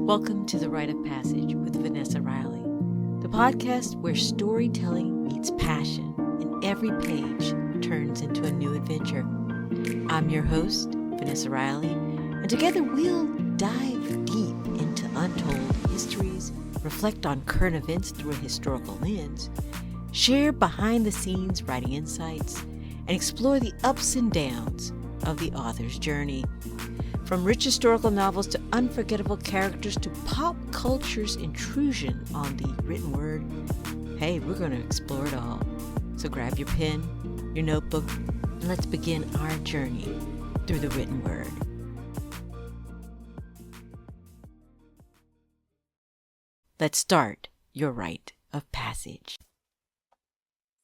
Welcome to The Rite of Passage with Vanessa Riley, the podcast where storytelling meets passion and every page turns into a new adventure. I'm your host, Vanessa Riley, and together we'll dive deep into untold histories, reflect on current events through a historical lens, share behind-the-scenes writing insights, and explore the ups and downs of the author's journey. From rich historical novels to unforgettable characters to pop culture's intrusion on the written word, hey, we're going to explore it all. So grab your pen, your notebook, and let's begin our journey through the written word. Let's start your rite of passage.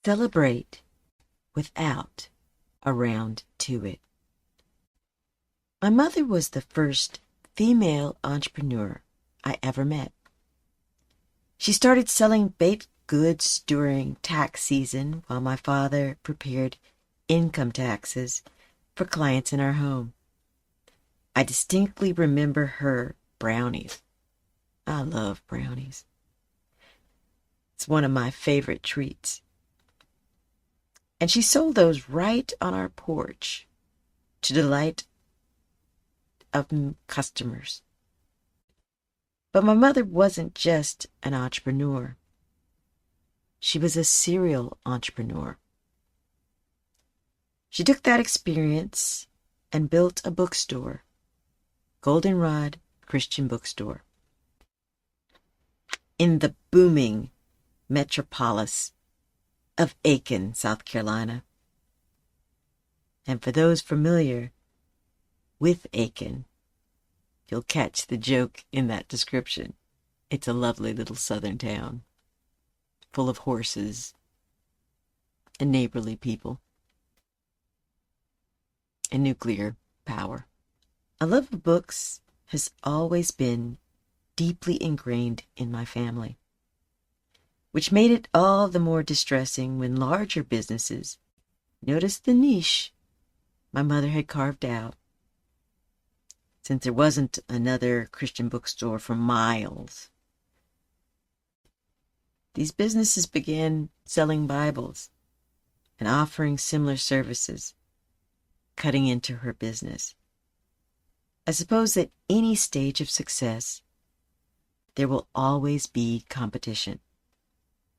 Celebrate without a round to it. My mother was the first female entrepreneur I ever met. She started selling baked goods during tax season while my father prepared income taxes for clients in our home. I distinctly remember her brownies. I love brownies. It's one of my favorite treats. And she sold those right on our porch to delight of customers. But my mother wasn't just an entrepreneur. She was a serial entrepreneur. She took that experience and built a bookstore, Goldenrod Christian Bookstore, in the booming metropolis of Aiken, South Carolina. And for those familiar with Aiken, you'll catch the joke in that description. It's a lovely little southern town, full of horses and neighborly people and nuclear power. A love of books has always been deeply ingrained in my family, which made it all the more distressing when larger businesses noticed the niche my mother had carved out. Since there wasn't another Christian bookstore for miles, these businesses began selling Bibles and offering similar services, cutting into her business. I suppose at any stage of success, there will always be competition,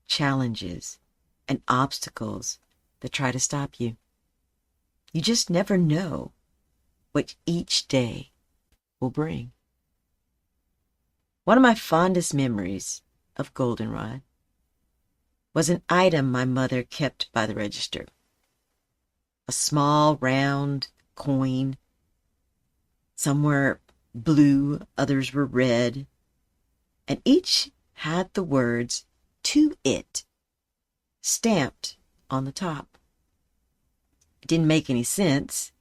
challenges, and obstacles that try to stop you. You just never know what each day will bring. One of my fondest memories of Goldenrod was an item my mother kept by the register. A small round coin. Some were blue, others were red, and each had the words "to it" stamped on the top. It didn't make any sense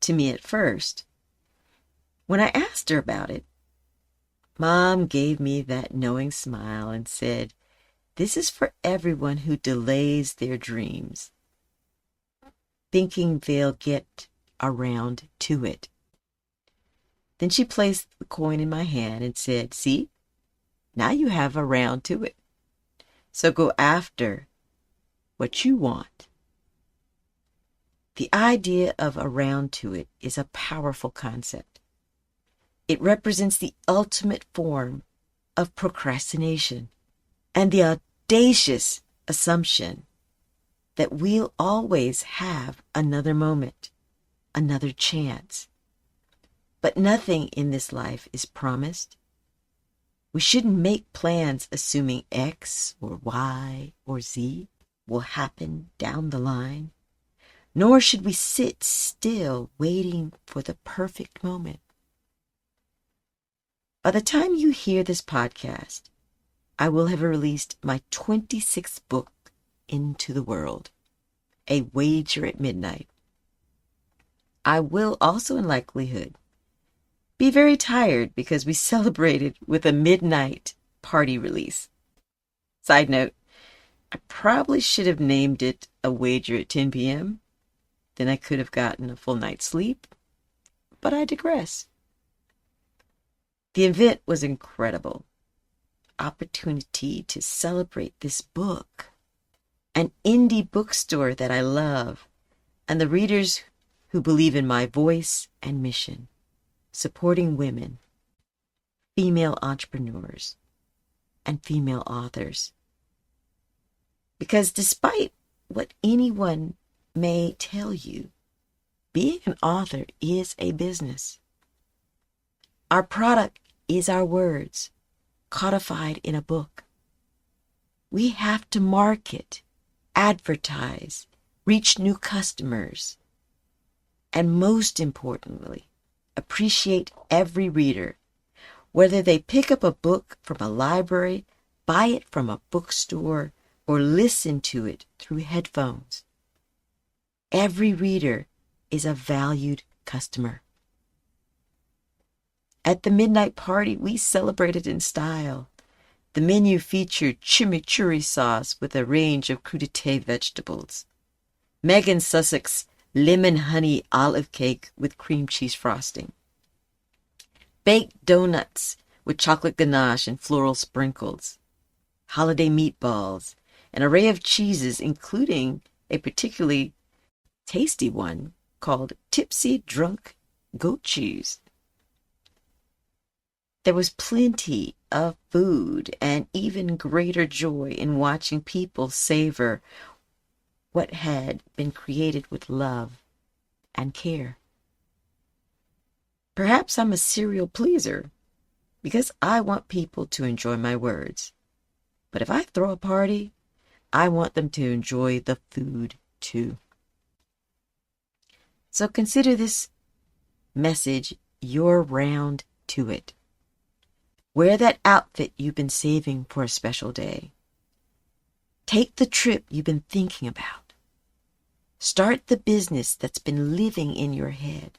to me at first. When I asked her about it, Mom gave me that knowing smile and said, "This is for everyone who delays their dreams, thinking they'll get around to it." Then she placed the coin in my hand and said, "See, now you have a round to it. So go after what you want." The idea of a round to it is a powerful concept. It represents the ultimate form of procrastination and the audacious assumption that we'll always have another moment, another chance. But nothing in this life is promised. We shouldn't make plans assuming X or Y or Z will happen down the line, nor should we sit still waiting for the perfect moment. By the time you hear this podcast, I will have released my 26th book into the world, A Wager at Midnight. I will also, in likelihood, be very tired because we celebrated with a midnight party release. Side note, I probably should have named it A Wager at 10 p.m. Then I could have gotten a full night's sleep, but I digress. The event was incredible. Opportunity to celebrate this book, an indie bookstore that I love, and the readers who believe in my voice and mission, supporting women, female entrepreneurs, and female authors. Because despite what anyone may tell you, being an author is a business. Our product is our words, codified in a book. We have to market, advertise, reach new customers, and most importantly, appreciate every reader, whether they pick up a book from a library, buy it from a bookstore, or listen to it through headphones. Every reader is a valued customer. At the midnight party, we celebrated in style. The menu featured chimichurri sauce with a range of crudité vegetables, Megan Sussex lemon honey olive cake with cream cheese frosting, baked donuts with chocolate ganache and floral sprinkles, holiday meatballs, an array of cheeses, including a particularly tasty one called Tipsy Drunk Goat Cheese. There was plenty of food and even greater joy in watching people savor what had been created with love and care. Perhaps I'm a serial pleaser because I want people to enjoy my words. But if I throw a party, I want them to enjoy the food too. So consider this message your round to it. Wear that outfit you've been saving for a special day. Take the trip you've been thinking about. Start the business that's been living in your head.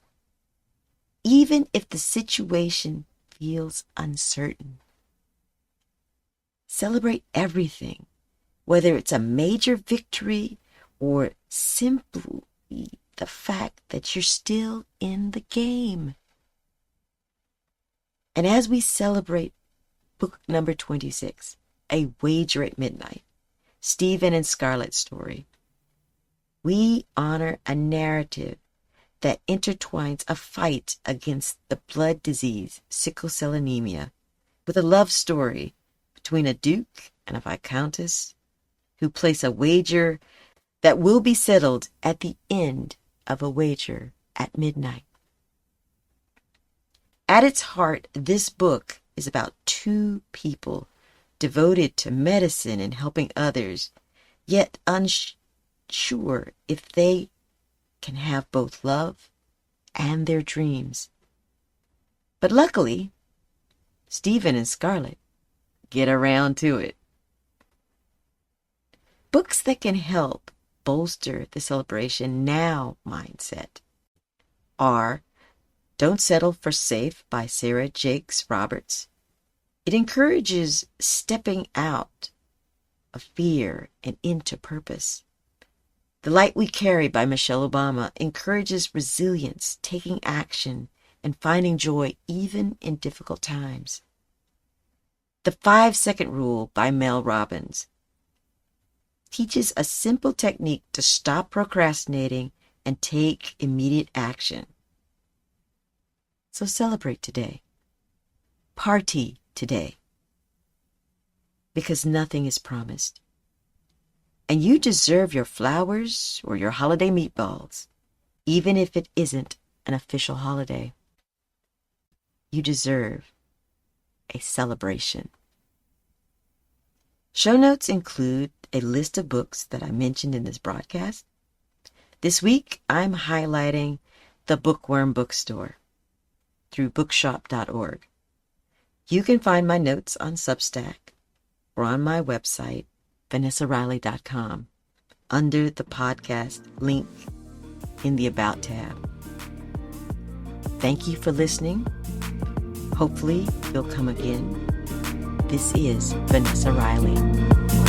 Even if the situation feels uncertain. Celebrate everything, whether it's a major victory or simply the fact that you're still in the game. And as we celebrate book number 26, A Wager at Midnight, Stephen and Scarlett's story, we honor a narrative that intertwines a fight against the blood disease, sickle cell anemia, with a love story between a duke and a viscountess who place a wager that will be settled at the end of a wager at midnight. At its heart, this book is about two people devoted to medicine and helping others, yet unsure if they can have both love and their dreams. But luckily, Stephen and Scarlett get around to it. Books that can help bolster the celebration now mindset are Don't Settle for Safe by Sarah Jakes Roberts. It encourages stepping out of fear and into purpose. The Light We Carry by Michelle Obama encourages resilience, taking action, and finding joy even in difficult times. The 5-Second Rule by Mel Robbins teaches a simple technique to stop procrastinating and take immediate action. So celebrate today. Party today. Because nothing is promised. And you deserve your flowers or your holiday meatballs, even if it isn't an official holiday. You deserve a celebration. Show notes include a list of books that I mentioned in this broadcast. This week, I'm highlighting The Bookworm Bookstore through bookshop.org. You can find my notes on Substack or on my website, vanessariley.com, under the podcast link in the About tab. Thank you for listening. Hopefully, you'll come again. This is Vanessa Riley.